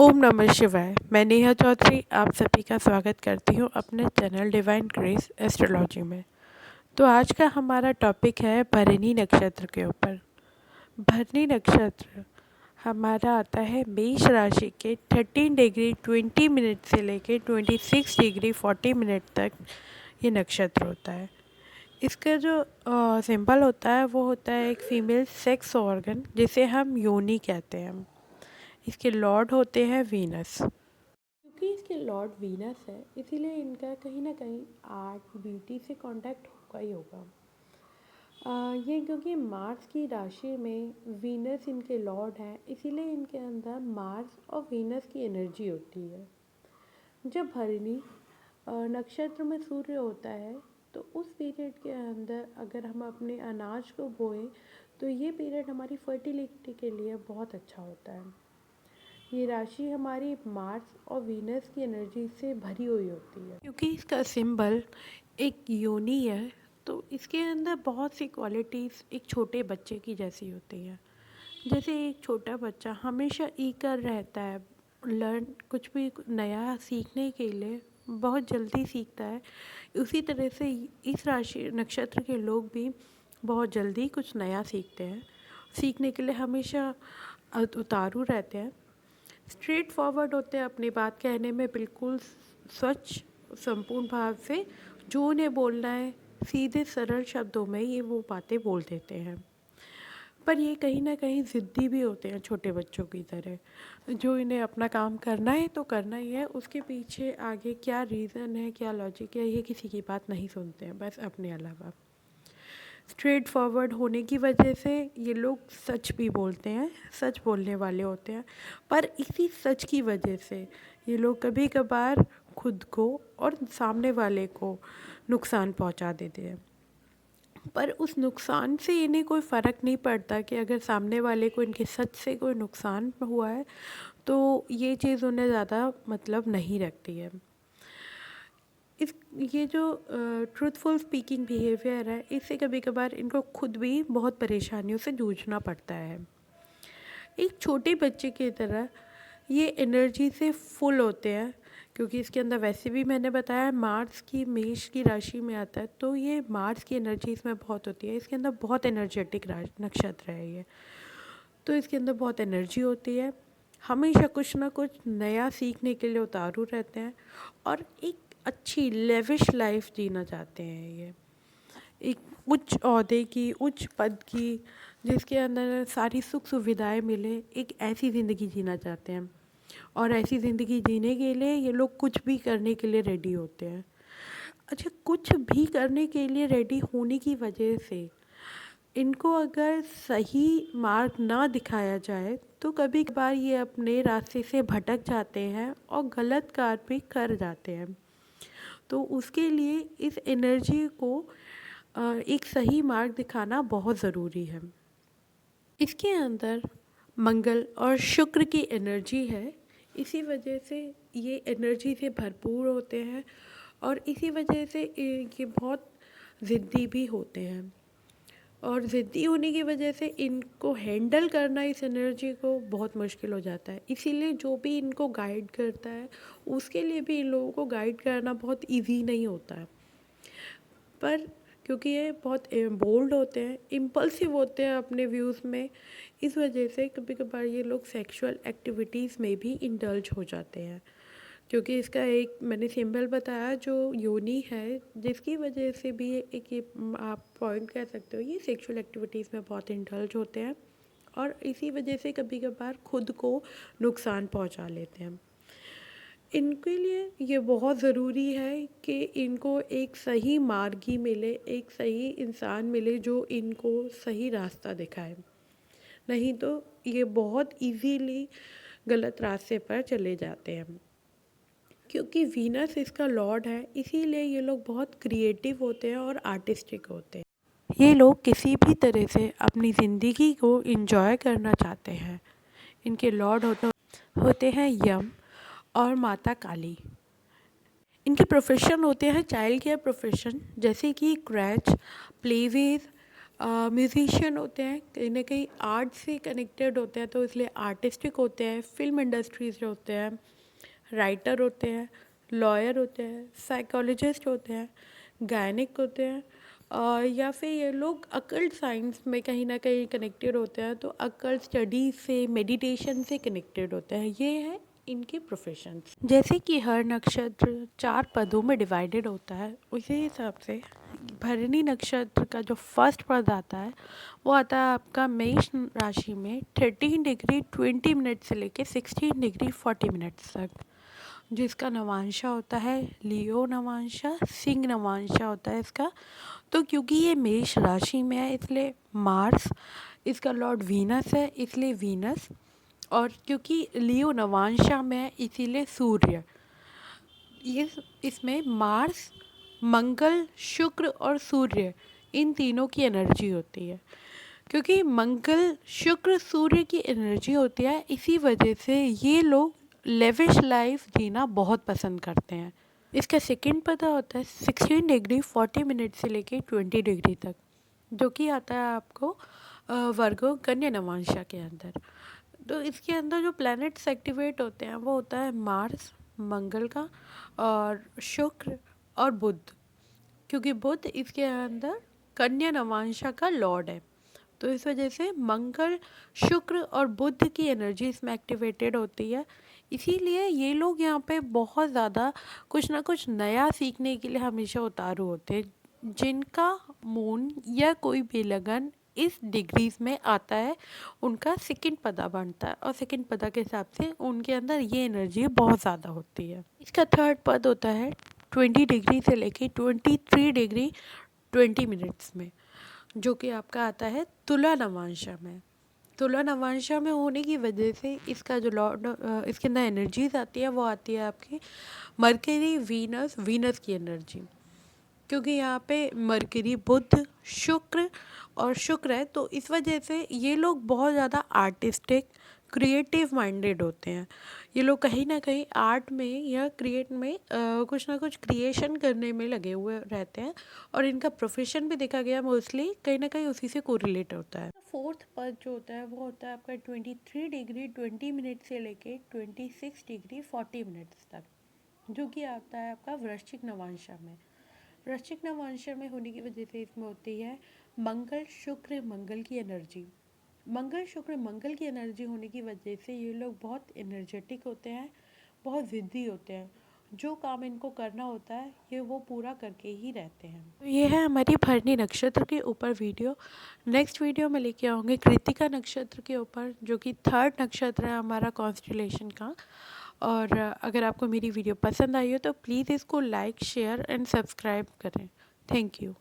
ओम नमः शिवाय। मैं नेहा चौधरी आप सभी का स्वागत करती हूँ अपने चैनल डिवाइन ग्रेस एस्ट्रोलॉजी में। तो आज का हमारा टॉपिक है भरणी नक्षत्र के ऊपर। भरणी नक्षत्र हमारा आता है मेष राशि के 13 डिग्री 20 मिनट से लेके 26 डिग्री 40 मिनट तक ये नक्षत्र होता है। इसका जो सिंबल होता है वो होता है एक फीमेल सेक्स ऑर्गन जिसे हम योनि कहते हैं। इसके लॉर्ड होते हैं वीनस। क्योंकि इसके लॉर्ड वीनस है इसीलिए इनका कहीं ना कहीं आर्ट ब्यूटी से कांटेक्ट होगा ही होगा। ये क्योंकि मार्स की राशि में वीनस इनके लॉर्ड हैं इसीलिए इनके अंदर मार्स और वीनस की एनर्जी होती है। जब भरणी नक्षत्र में सूर्य होता है तो उस पीरियड के अंदर अगर हम अपने अनाज को बोएं तो ये पीरियड हमारी फर्टिलिटी के लिए बहुत अच्छा होता है। ये राशि हमारी मार्स और वीनस की एनर्जी से भरी हुई होती है। क्योंकि इसका सिंबल एक योनि है तो इसके अंदर बहुत सी क्वालिटीज़ एक छोटे बच्चे की जैसी होती हैं। जैसे एक छोटा बच्चा हमेशा ईगर रहता है, कुछ भी नया सीखने के लिए बहुत जल्दी सीखता है। उसी तरह से इस राशि नक्षत्र के लोग भी बहुत जल्दी कुछ नया सीखते हैं। सीखने के लिए हमेशा उतारू रहते हैं, स्ट्रेट फॉरवर्ड होते हैं, अपनी बात कहने में बिल्कुल स्वच्छ संपूर्ण भाव से जो उन्हें बोलना है सीधे सरल शब्दों में ये वो बातें बोल देते हैं। पर ये कहीं ना कहीं ज़िद्दी भी होते हैं छोटे बच्चों की तरह। जो इन्हें अपना काम करना है तो करना ही है, उसके पीछे आगे क्या रीज़न है क्या लॉजिक है ये किसी की बात नहीं सुनते हैं, बस अपने अलावा। स्ट्रेट फॉरवर्ड होने की वजह से ये लोग सच भी बोलते हैं, सच बोलने वाले होते हैं। पर इसी सच की वजह से ये लोग कभी कभार खुद को और सामने वाले को नुकसान पहुंचा देते हैं। पर उस नुकसान से इन्हें कोई फ़र्क नहीं पड़ता कि अगर सामने वाले को इनके सच से कोई नुकसान हुआ है तो ये चीज़ उन्हें ज़्यादा मतलब नहीं रखती है। ये जो ट्रूथफुल स्पीकिंग बिहेवियर है इससे कभी कभार इनको खुद भी बहुत परेशानियों से जूझना पड़ता है। एक छोटे बच्चे की तरह ये एनर्जी से फुल होते हैं क्योंकि इसके अंदर वैसे भी मैंने बताया मार्स की मेष की राशि में आता है तो ये मार्स की एनर्जी इसमें बहुत होती है। इसके अंदर बहुत एनर्जेटिक नक्षत्र है ये, तो इसके अंदर बहुत एनर्जी होती है। हमेशा कुछ ना कुछ नया सीखने के लिए उतारू रहते हैं और एक अच्छी लेविश लाइफ जीना चाहते हैं। ये एक उच्च ओहदे की, उच्च पद की, जिसके अंदर सारी सुख सुविधाएं मिले, एक ऐसी ज़िंदगी जीना चाहते हैं। और ऐसी ज़िंदगी जीने के लिए ये लोग कुछ भी करने के लिए रेडी होते हैं। अच्छा, कुछ भी करने के लिए रेडी होने की वजह से इनको अगर सही मार्ग ना दिखाया जाए तो कभी कभार ये अपने रास्ते से भटक जाते हैं और गलत कार्य भी कर जाते हैं। तो उसके लिए इस एनर्जी को एक सही मार्ग दिखाना बहुत ज़रूरी है। इसके अंदर मंगल और शुक्र की एनर्जी है, इसी वजह से ये एनर्जी से भरपूर होते हैं और इसी वजह से ये बहुत ज़िद्दी भी होते हैं। और ज़िद्दी होने की वजह से इनको हैंडल करना इस एनर्जी को बहुत मुश्किल हो जाता है। इसीलिए जो भी इनको गाइड करता है उसके लिए भी इन लोगों को गाइड करना बहुत इजी नहीं होता है। पर क्योंकि ये बहुत बोल्ड होते हैं, इम्पल्सिव होते हैं अपने व्यूज़ में, इस वजह से कभी कभार ये लोग सेक्सुअल एक्टिविटीज़ में भी इंडल्ज हो जाते हैं। क्योंकि इसका एक मैंने सिंबल बताया जो योनि है, जिसकी वजह से भी एक ये आप पॉइंट कह सकते हो, ये सेक्सुअल एक्टिविटीज़ में बहुत इंडल्ज होते हैं और इसी वजह से कभी कभार खुद को नुकसान पहुंचा लेते हैं। इनके लिए ये बहुत ज़रूरी है कि इनको एक सही मार्गी मिले, एक सही इंसान मिले जो इनको सही रास्ता दिखाए, नहीं तो ये बहुत इजीली गलत रास्ते पर चले जाते हैं। क्योंकि वीनस इसका लॉर्ड है इसीलिए ये लोग बहुत क्रिएटिव होते हैं और आर्टिस्टिक होते हैं। ये लोग किसी भी तरह से अपनी ज़िंदगी को एंजॉय करना चाहते हैं। इनके लॉर्ड होते हैं यम और माता काली। इनके प्रोफेशन होते हैं चाइल्ड केयर प्रोफेशन, जैसे कि क्रैच, प्लेवेज, म्यूजिशियन होते हैं, कहीं ना कहीं आर्ट से कनेक्टेड होते हैं, तो इसलिए आर्टिस्टिक होते हैं। फिल्म इंडस्ट्रीज जो होते हैं, राइटर होते हैं, लॉयर होते हैं, साइकोलॉजिस्ट होते हैं, गायनिक होते हैं, या फिर ये लोग अकल्ट साइंस में कहीं ना कहीं कनेक्टेड होते हैं, तो अकल्ट स्टडी से, मेडिटेशन से कनेक्टेड होते हैं। ये है इनके प्रोफेशंस। जैसे कि हर नक्षत्र 4 पदों में डिवाइडेड होता है, उसी हिसाब से भरणी नक्षत्र का जो फर्स्ट पद आता है वो आता है आपका मेष राशि में 13 डिग्री 20 मिनट से लेके 16 डिग्री 40 मिनट्स तक, जिसका नवांशा होता है लियो नवांशा, सिंह नवांशा होता है इसका। तो क्योंकि ये मेष राशि में है इसलिए मार्स, इसका लॉर्ड वीनस है इसलिए वीनस, और क्योंकि लियो नवांशा में है इसीलिए सूर्य। ये इसमें मार्स, मंगल, शुक्र और सूर्य, इन तीनों की एनर्जी होती है। क्योंकि मंगल, शुक्र, सूर्य की एनर्जी होती है, इसी वजह से ये लोग लेविश लाइफ जीना बहुत पसंद करते हैं। इसका सेकंड पता होता है 16 डिग्री 40 मिनट से लेके 20 डिग्री तक, जो कि आता है आपको वर्गो कन्या नवांशा के अंदर। तो इसके अंदर जो प्लैनेट्स एक्टिवेट होते हैं वो होता है मार्स, मंगल का, और शुक्र और बुध, क्योंकि बुध इसके अंदर कन्या नवांशा का लॉर्ड है। तो इस वजह से मंगल, शुक्र और बुध की एनर्जी इसमें एक्टिवेटेड होती है। इसीलिए ये लोग यहाँ पे बहुत ज़्यादा कुछ ना कुछ नया सीखने के लिए हमेशा उतारू होते हैं। जिनका मून या कोई भी लगन इस डिग्रीज में आता है उनका सेकंड पदा बनता है, और सेकंड पदा के हिसाब से उनके अंदर ये एनर्जी बहुत ज़्यादा होती है। इसका थर्ड पद होता है 20 डिग्री से लेके 23 डिग्री 20 मिनट्स में, जो कि आपका आता है तुला नवांशा में। तुला नवांशा में होने की वजह से इसका जो लॉर्ड, इसके अंदर एनर्जीज आती है वो आती है आपकी मरकरी, वीनस, वीनस की एनर्जी। क्योंकि यहाँ पे मरकरी, बुध, शुक्र और शुक्र है, तो इस वजह से ये लोग बहुत ज़्यादा आर्टिस्टिक, क्रिएटिव माइंडेड होते हैं। ये लोग कहीं ना कहीं आर्ट में या क्रिएट में कुछ ना कुछ क्रिएशन करने में लगे हुए रहते हैं, और इनका प्रोफेशन भी देखा गया मोस्टली कहीं ना कहीं उसी से कोरिलेट होता है। फोर्थ पद जो होता है वो होता है आपका 23 डिग्री 20 मिनट से लेके 26 डिग्री 40 मिनट्स तक, जो कि आता है आपका वृश्चिक नवांशा में। वृश्चिक नवांशा में होने की वजह से इसमें होती है मंगल, शुक्र, मंगल की एनर्जी। मंगल, शुक्र, मंगल की एनर्जी होने की वजह से ये लोग बहुत एनर्जेटिक होते हैं, बहुत ज़िद्दी होते हैं। जो काम इनको करना होता है ये वो पूरा करके ही रहते हैं। तो ये है हमारी भरणी नक्षत्र के ऊपर वीडियो। नेक्स्ट वीडियो में लेके आऊँगी कृतिका नक्षत्र के ऊपर, जो कि थर्ड नक्षत्र है हमारा कॉन्स्टलेशन का। और अगर आपको मेरी वीडियो पसंद आई हो तो प्लीज़ इसको लाइक, शेयर एंड सब्सक्राइब करें। Thank you.